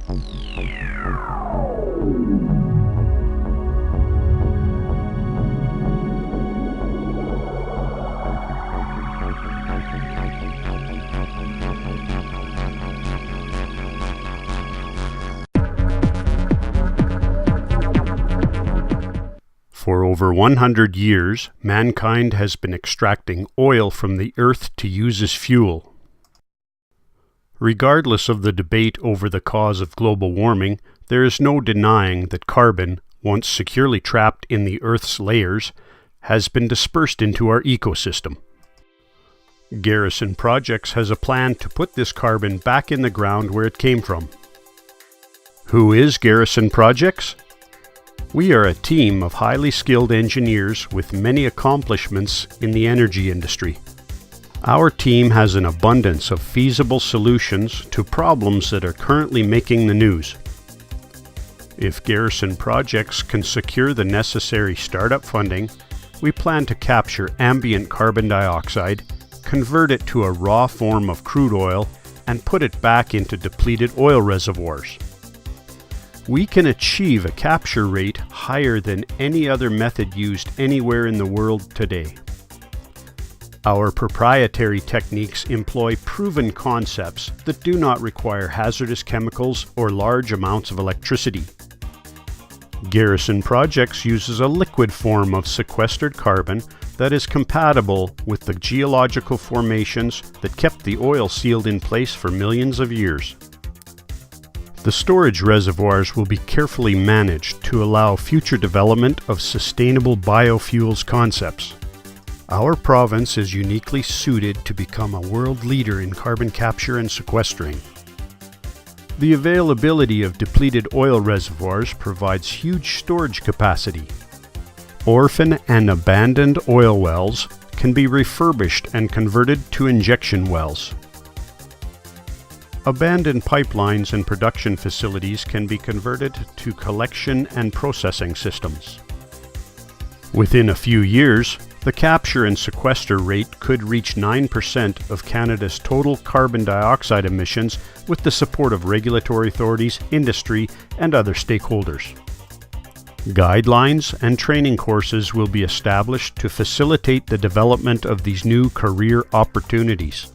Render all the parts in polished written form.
For over 100 years, mankind has been extracting oil from the earth to use as fuel. Regardless of the debate over the cause of global warming, there is no denying that carbon, once securely trapped in the Earth's layers, has been dispersed into our ecosystem. Garrison Projects has a plan to put this carbon back in the ground where it came from. Who is Garrison Projects? We are a team of highly skilled engineers with many accomplishments in the energy industry. Our team has an abundance of feasible solutions to problems that are currently making the news. If Garrison Projects can secure the necessary startup funding, we plan to capture ambient carbon dioxide, convert it to a raw form of crude oil, and put it back into depleted oil reservoirs. We can achieve a capture rate higher than any other method used anywhere in the world today. Our proprietary techniques employ proven concepts that do not require hazardous chemicals or large amounts of electricity. Garrison Projects uses a liquid form of sequestered carbon that is compatible with the geological formations that kept the oil sealed in place for millions of years. The storage reservoirs will be carefully managed to allow future development of sustainable biofuels concepts. Our province is uniquely suited to become a world leader in carbon capture and sequestering. The availability of depleted oil reservoirs provides huge storage capacity. Orphan and abandoned oil wells can be refurbished and converted to injection wells. Abandoned pipelines and production facilities can be converted to collection and processing systems. Within a few years, the capture and sequester rate could reach 9% of Canada's total carbon dioxide emissions with the support of regulatory authorities, industry, and other stakeholders. Guidelines and training courses will be established to facilitate the development of these new career opportunities.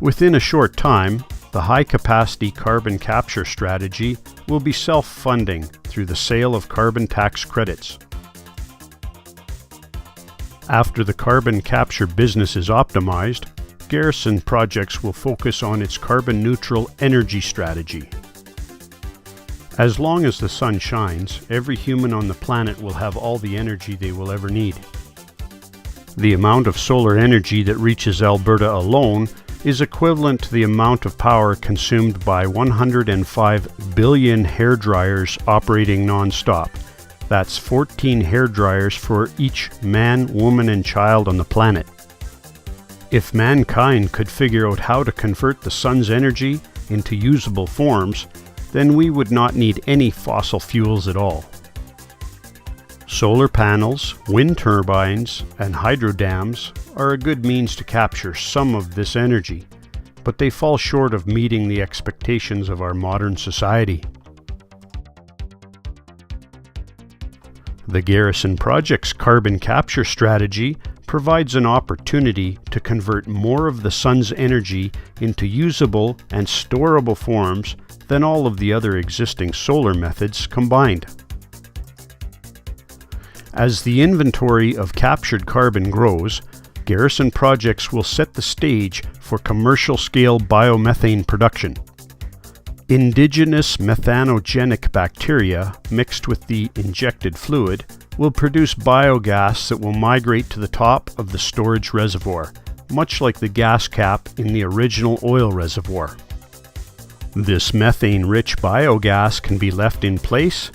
Within a short time, the high-capacity carbon capture strategy will be self-funding through the sale of carbon tax credits. After the carbon capture business is optimized, Garrison Projects will focus on its carbon-neutral energy strategy. As long as the sun shines, every human on the planet will have all the energy they will ever need. The amount of solar energy that reaches Alberta alone is equivalent to the amount of power consumed by 105 billion hair dryers operating non-stop. That's 14 hair dryers for each man, woman, and child on the planet. If mankind could figure out how to convert the sun's energy into usable forms, then we would not need any fossil fuels at all. Solar panels, wind turbines, and hydro dams are a good means to capture some of this energy, but they fall short of meeting the expectations of our modern society. The Garrison Projects carbon capture strategy provides an opportunity to convert more of the sun's energy into usable and storable forms than all of the other existing solar methods combined. As the inventory of captured carbon grows, Garrison Projects will set the stage for commercial-scale biomethane production. Indigenous methanogenic bacteria mixed with the injected fluid will produce biogas that will migrate to the top of the storage reservoir, much like the gas cap in the original oil reservoir. This methane-rich biogas can be left in place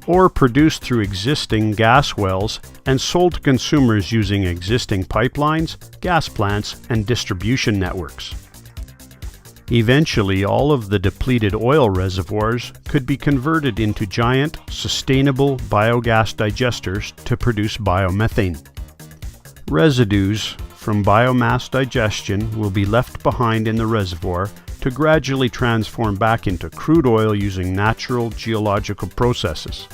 or produced through existing gas wells and sold to consumers using existing pipelines, gas plants, and distribution networks. Eventually, all of the depleted oil reservoirs could be converted into giant, sustainable biogas digesters to produce biomethane. Residues from biomass digestion will be left behind in the reservoir to gradually transform back into crude oil using natural geological processes.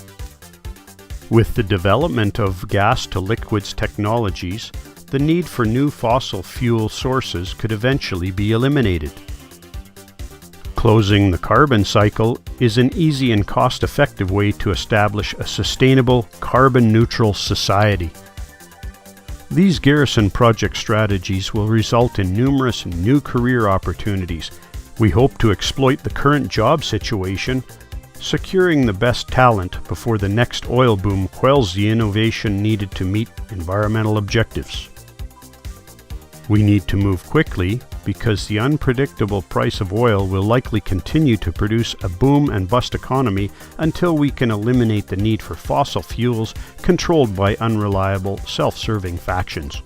With the development of gas-to-liquids technologies, the need for new fossil fuel sources could eventually be eliminated. Closing the carbon cycle is an easy and cost-effective way to establish a sustainable, carbon-neutral society. These Garrison Project strategies will result in numerous new career opportunities. We hope to exploit the current job situation, securing the best talent before the next oil boom quells the innovation needed to meet environmental objectives. We need to move quickly because the unpredictable price of oil will likely continue to produce a boom and bust economy until we can eliminate the need for fossil fuels controlled by unreliable, self-serving factions.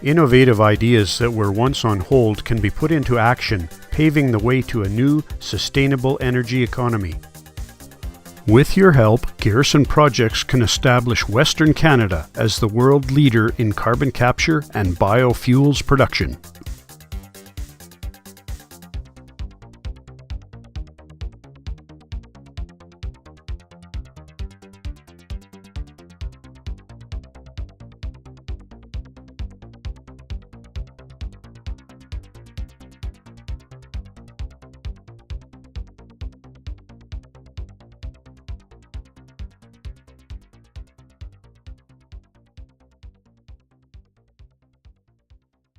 Innovative ideas that were once on hold can be put into action, paving the way to a new, sustainable energy economy. With your help, Garrison Projects can establish Western Canada as the world leader in carbon capture and biofuels production.